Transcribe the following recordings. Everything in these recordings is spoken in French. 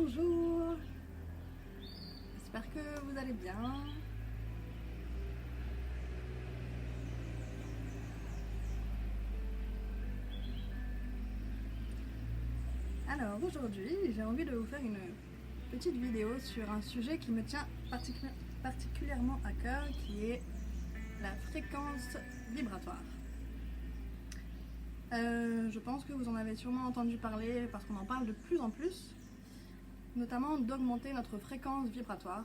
Bonjour, j'espère que vous allez bien. Alors aujourd'hui, j'ai envie de vous faire une petite vidéo sur un sujet qui me tient particulièrement à cœur, qui est la fréquence vibratoire. Je pense que vous en avez sûrement entendu parler parce qu'on en parle de plus en plus, notamment d'augmenter notre fréquence vibratoire.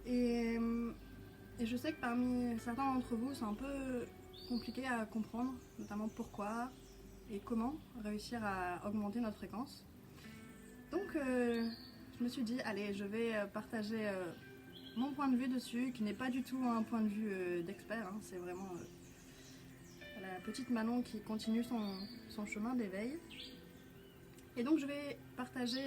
Et je sais que parmi certains d'entre vous, c'est un peu compliqué à comprendre, notamment pourquoi et comment réussir à augmenter notre fréquence. Donc je me suis dit, allez, je vais partager mon point de vue dessus, qui n'est pas du tout un point de vue d'expert, hein, c'est vraiment la petite Manon qui continue son chemin d'éveil. Et donc je vais partager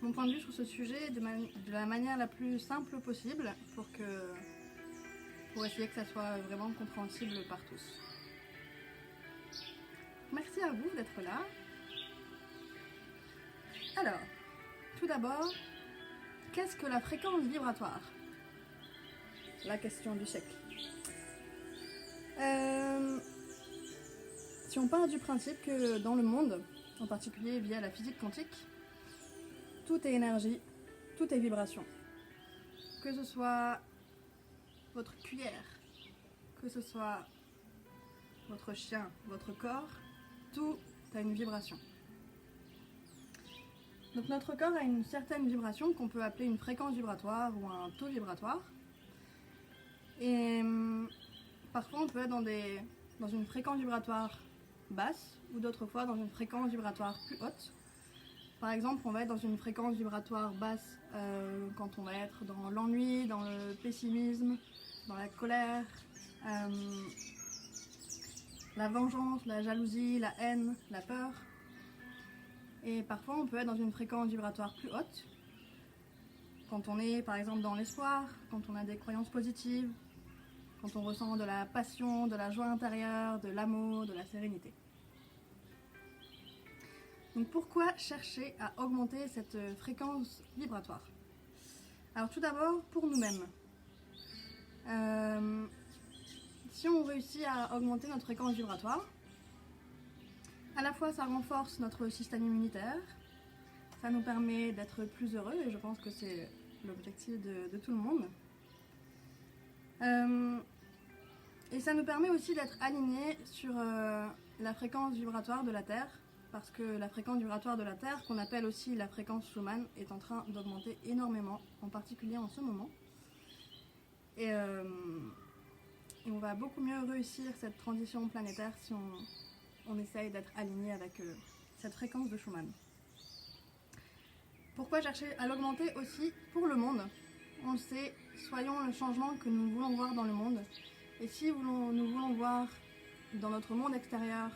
mon point de vue sur ce sujet de la manière la plus simple possible pour essayer que ça soit vraiment compréhensible par tous. Merci à vous d'être là. Alors, tout d'abord, qu'est-ce que la fréquence vibratoire? La question du siècle. Si on part du principe que dans le monde, en particulier via la physique quantique, tout est énergie, tout est vibration. Que ce soit votre cuillère, que ce soit votre chien, votre corps, tout a une vibration. Donc notre corps a une certaine vibration qu'on peut appeler une fréquence vibratoire ou un taux vibratoire. Et parfois on peut être dans une fréquence vibratoire basse ou d'autres fois dans une fréquence vibratoire plus haute. Par exemple, on va être dans une fréquence vibratoire basse quand on va être dans l'ennui, dans le pessimisme, dans la colère, la vengeance, la jalousie, la haine, la peur. Et parfois on peut être dans une fréquence vibratoire plus haute quand on est par exemple dans l'espoir, quand on a des croyances positives, quand on ressent de la passion, de la joie intérieure, de l'amour, de la sérénité. Donc pourquoi chercher à augmenter cette fréquence vibratoire? Alors tout d'abord pour nous-mêmes. Si on réussit à augmenter notre fréquence vibratoire, à la fois ça renforce notre système immunitaire, ça nous permet d'être plus heureux et je pense que c'est l'objectif de tout le monde. Et ça nous permet aussi d'être alignés sur la fréquence vibratoire de la Terre, parce que la fréquence vibratoire de la Terre, qu'on appelle aussi la fréquence Schumann, est en train d'augmenter énormément, en particulier en ce moment. Et on va beaucoup mieux réussir cette transition planétaire si on essaye d'être aligné avec cette fréquence de Schumann. Pourquoi chercher à l'augmenter aussi pour le monde? On le sait, soyons le changement que nous voulons voir dans le monde. Et si nous voulons voir dans notre monde extérieur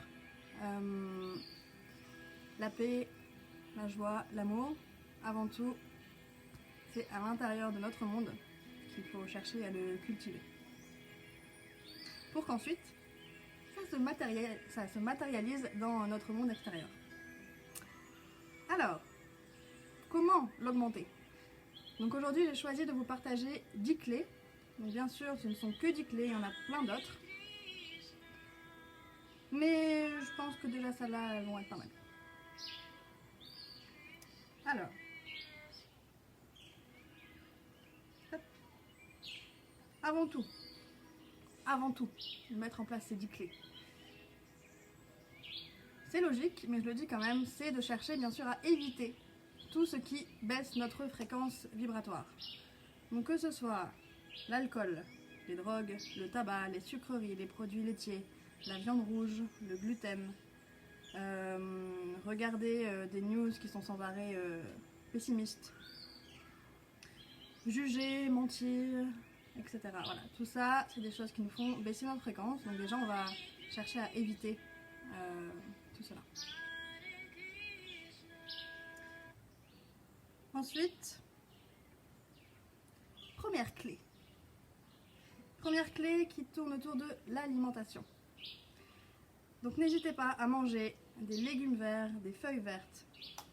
la paix, la joie, l'amour, avant tout, c'est à l'intérieur de notre monde qu'il faut chercher à le cultiver. Pour qu'ensuite, ça se matérialise dans notre monde extérieur. Alors, comment l'augmenter? Donc aujourd'hui, j'ai choisi de vous partager 10 clés. Donc bien sûr, ce ne sont que 10 clés, il y en a plein d'autres. Mais je pense que déjà celles-là, elles vont être pas mal. Alors, hop. Avant tout, mettre en place ces 10 clés. C'est logique, mais je le dis quand même, c'est de chercher bien sûr à éviter tout ce qui baisse notre fréquence vibratoire. Donc que ce soit l'alcool, les drogues, le tabac, les sucreries, les produits laitiers, la viande rouge, le gluten, regarder des news qui sont sans arrêt pessimistes, juger, mentir, etc. Voilà, tout ça, c'est des choses qui nous font baisser notre fréquence. Donc déjà, on va chercher à éviter tout cela. Ensuite, première clé qui tourne autour de l'alimentation. Donc n'hésitez pas à manger des légumes verts, des feuilles vertes,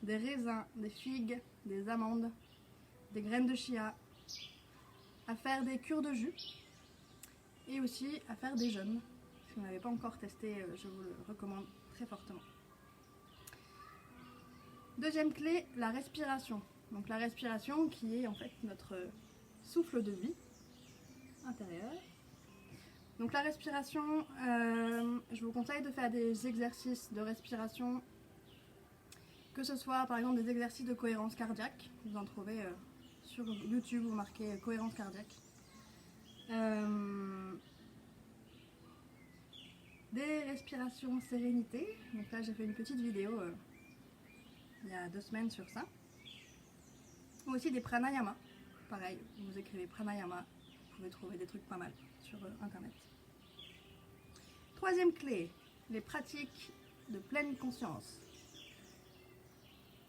des raisins, des figues, des amandes, des graines de chia, à faire des cures de jus et aussi à faire des jeûnes. Si vous n'avez pas encore testé, je vous le recommande très fortement. Deuxième clé, la respiration. Donc la respiration qui est en fait notre souffle de vie intérieur. Donc la respiration, je vous conseille de faire des exercices de respiration, que ce soit par exemple des exercices de cohérence cardiaque. Vous en trouvez sur YouTube, vous marquez cohérence cardiaque. Des respirations sérénité. Donc là j'ai fait une petite vidéo il y a 2 semaines sur ça. Ou aussi des pranayama. Pareil, vous écrivez pranayama, vous pouvez trouver des trucs pas mal sur internet. Troisième clé, les pratiques de pleine conscience.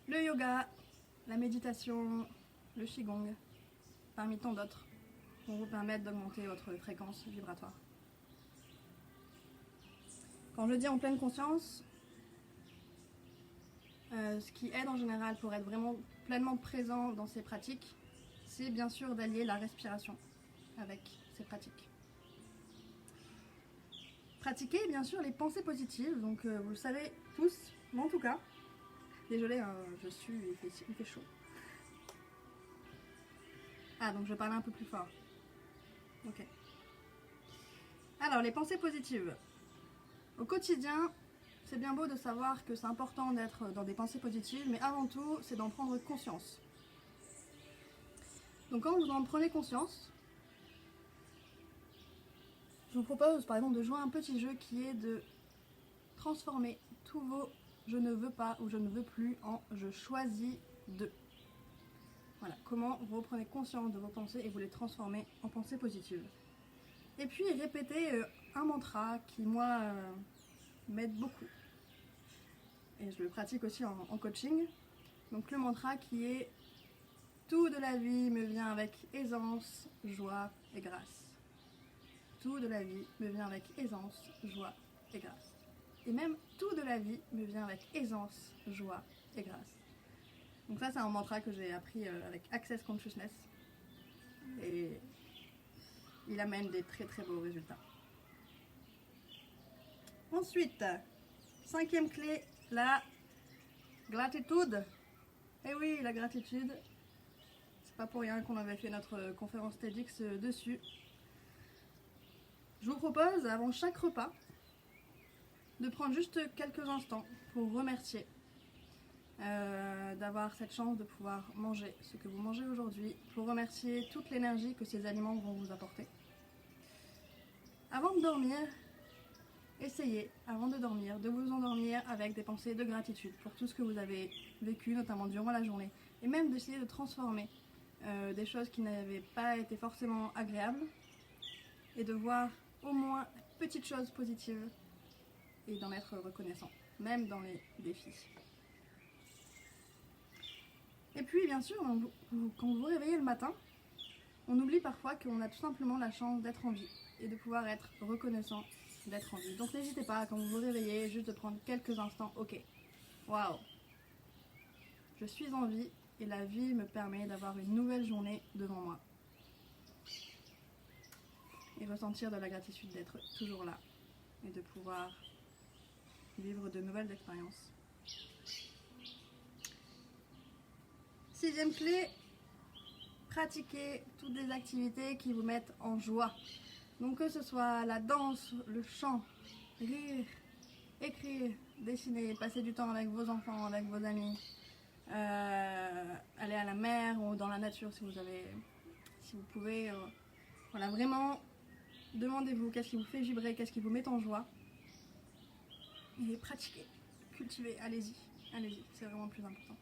Le yoga, la méditation, le qigong, parmi tant d'autres, pour vous permettre d'augmenter votre fréquence vibratoire. Quand je dis en pleine conscience, ce qui aide en général pour être vraiment pleinement présent dans ces pratiques, c'est bien sûr d'allier la respiration avec ces pratiques. Pratiquer bien sûr les pensées positives, donc vous le savez tous, mais en tout cas, désolée, hein, il fait chaud. Ah, donc je parlais un peu plus fort. Ok. Alors, les pensées positives. Au quotidien, c'est bien beau de savoir que c'est important d'être dans des pensées positives, mais avant tout, c'est d'en prendre conscience. Donc quand vous en prenez conscience, je vous propose par exemple de jouer à un petit jeu qui est de transformer tous vos « je ne veux pas » ou « je ne veux plus » en « je choisis de ». Voilà, comment vous reprenez conscience de vos pensées et vous les transformez en pensées positives. Et puis répétez un mantra qui, moi, m'aide beaucoup. Et je le pratique aussi en coaching. Donc le mantra qui est « Tout de la vie me vient avec aisance, joie et grâce ». Tout de la vie me vient avec aisance, joie et grâce. Et même tout de la vie me vient avec aisance, joie et grâce. Donc ça, c'est un mantra que j'ai appris avec Access Consciousness. Et il amène des très très beaux résultats. Ensuite, 5e clé, la gratitude. Eh oui, la gratitude. C'est pas pour rien qu'on avait fait notre conférence TEDx dessus. Je vous propose, avant chaque repas, de prendre juste quelques instants pour remercier d'avoir cette chance de pouvoir manger ce que vous mangez aujourd'hui, pour remercier toute l'énergie que ces aliments vont vous apporter. Avant de dormir, essayez, avant de dormir, de vous endormir avec des pensées de gratitude pour tout ce que vous avez vécu, notamment durant la journée, et même d'essayer de transformer des choses qui n'avaient pas été forcément agréables, et de voir au moins petites choses positives et d'en être reconnaissant, même dans les défis. Et puis bien sûr, quand vous vous réveillez le matin, on oublie parfois qu'on a tout simplement la chance d'être en vie et de pouvoir être reconnaissant d'être en vie. Donc n'hésitez pas, quand vous vous réveillez, juste de prendre quelques instants. Ok, waouh, je suis en vie et la vie me permet d'avoir une nouvelle journée devant moi. Et ressentir de la gratitude d'être toujours là et de pouvoir vivre de nouvelles expériences. 6e clé, pratiquer toutes des activités qui vous mettent en joie. Donc que ce soit la danse, le chant, rire, écrire, dessiner, passer du temps avec vos enfants, avec vos amis, aller à la mer ou dans la nature si vous pouvez. Voilà, vraiment, demandez-vous qu'est-ce qui vous fait vibrer, qu'est-ce qui vous met en joie. Et pratiquez, cultivez, allez-y, c'est vraiment le plus important.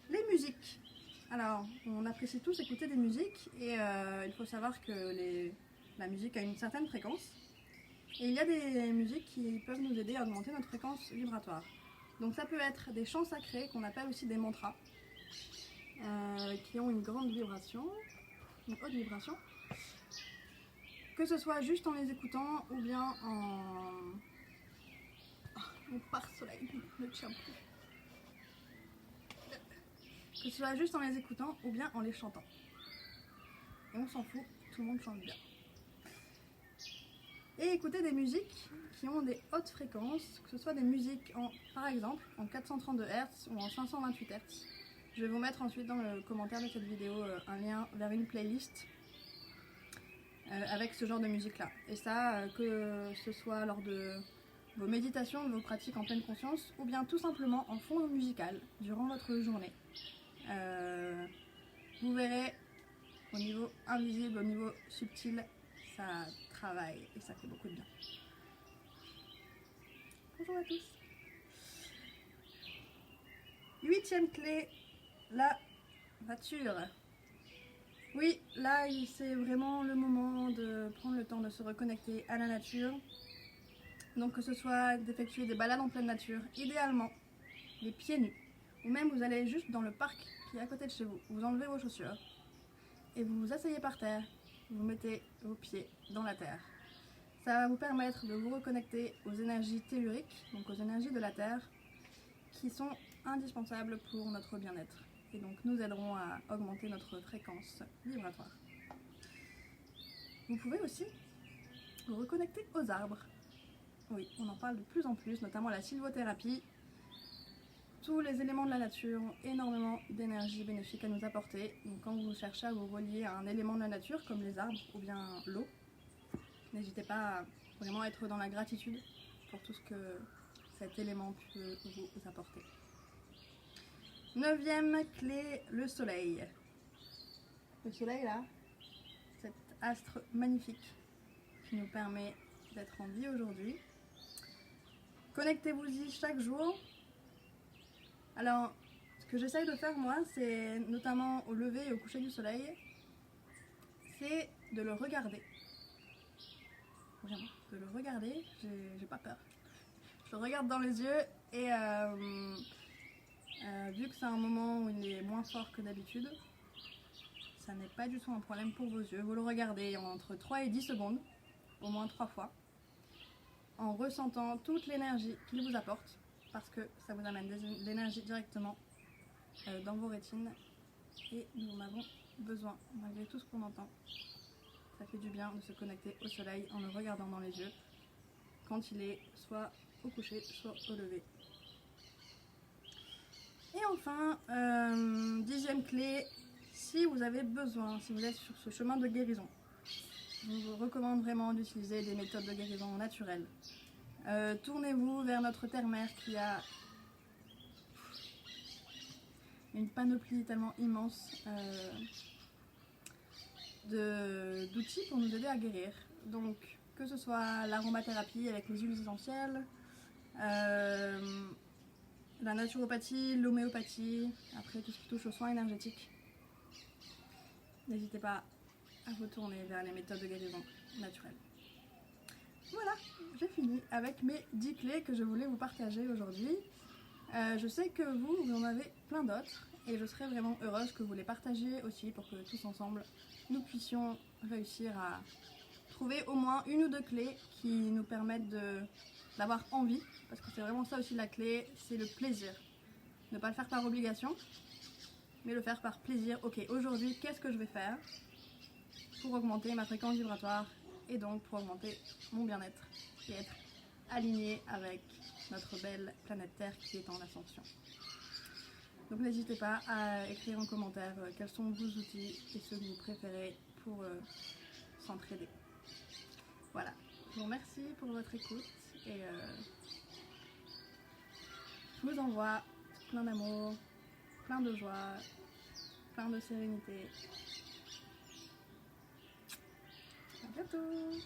Les musiques. Alors, on apprécie tous écouter des musiques et il faut savoir que la musique a une certaine fréquence. Et il y a des musiques qui peuvent nous aider à augmenter notre fréquence vibratoire. Donc ça peut être des chants sacrés qu'on appelle aussi des mantras, qui ont une grande vibration, une haute vibration. Que ce soit juste en les écoutant ou bien Mon pare-soleil ne tient plus. Que ce soit juste en les écoutant ou bien en les chantant. Et on s'en fout, tout le monde chante bien. Et écouter des musiques qui ont des hautes fréquences, que ce soit des musiques par exemple en 432 Hz ou en 528 Hz. Je vais vous mettre ensuite dans le commentaire de cette vidéo un lien vers une playlist avec ce genre de musique là. Et ça, que ce soit lors de vos méditations, de vos pratiques en pleine conscience, ou bien tout simplement en fond musical durant votre journée. Vous verrez au niveau invisible, au niveau subtil, ça travaille et ça fait beaucoup de bien. Bonjour à tous. 8e clé, la nature. Oui, là c'est vraiment le moment de prendre le temps de se reconnecter à la nature. Donc que ce soit d'effectuer des balades en pleine nature, idéalement les pieds nus, ou même vous allez juste dans le parc qui est à côté de chez vous, vous enlevez vos chaussures et vous vous asseyez par terre, vous mettez vos pieds dans la terre. Ça va vous permettre de vous reconnecter aux énergies telluriques, donc aux énergies de la terre, qui sont indispensables pour notre bien-être et donc nous aideront à augmenter notre fréquence vibratoire. Vous pouvez aussi vous reconnecter aux arbres. Oui, on en parle de plus en plus, notamment la sylvothérapie. Tous les éléments de la nature ont énormément d'énergie bénéfique à nous apporter. Donc quand vous cherchez à vous relier à un élément de la nature, comme les arbres ou bien l'eau, n'hésitez pas à vraiment être dans la gratitude pour tout ce que cet élément peut vous apporter. 9e clé, le soleil. Le soleil là, cet astre magnifique qui nous permet d'être en vie aujourd'hui. Connectez-vous-y chaque jour. Alors, ce que j'essaye de faire moi, c'est notamment au lever et au coucher du soleil, c'est de le regarder. Vraiment, de le regarder, j'ai pas peur. Je le regarde dans les yeux et vu que c'est un moment où il est moins fort que d'habitude, ça n'est pas du tout un problème pour vos yeux. Vous le regardez entre 3 et 10 secondes, au moins 3 fois, en ressentant toute l'énergie qu'il vous apporte, parce que ça vous amène de l'énergie directement dans vos rétines et nous en avons besoin, malgré tout ce qu'on entend. Ça fait du bien de se connecter au soleil en le regardant dans les yeux quand il est soit au coucher, soit au lever. Et enfin, 10e clé, si vous avez besoin, si vous êtes sur ce chemin de guérison, je vous recommande vraiment d'utiliser des méthodes de guérison naturelles. Tournez-vous vers notre terre-mère qui a une panoplie tellement immense d'outils pour nous aider à guérir. Donc, que ce soit l'aromathérapie avec les huiles essentielles, la naturopathie, l'homéopathie, après tout ce qui touche aux soins énergétiques. N'hésitez pas à vous tourner vers les méthodes de guérison naturelles. Voilà, j'ai fini avec mes 10 clés que je voulais vous partager aujourd'hui. Je sais que vous en avez plein d'autres et je serais vraiment heureuse que vous les partagiez aussi pour que tous ensemble nous puissions réussir à trouver au moins une ou deux clés qui nous permettent d'avoir envie, parce que c'est vraiment ça aussi la clé, c'est le plaisir. Ne pas le faire par obligation, mais le faire par plaisir. Ok, aujourd'hui, qu'est-ce que je vais faire pour augmenter ma fréquence vibratoire et donc pour augmenter mon bien-être et être aligné avec notre belle planète Terre qui est en ascension. Donc n'hésitez pas à écrire en commentaire quels sont vos outils et ceux que vous préférez pour s'entraider. Voilà, je vous remercie pour votre écoute et je vous envoie plein d'amour, plein de joie, plein de sérénité. À bientôt!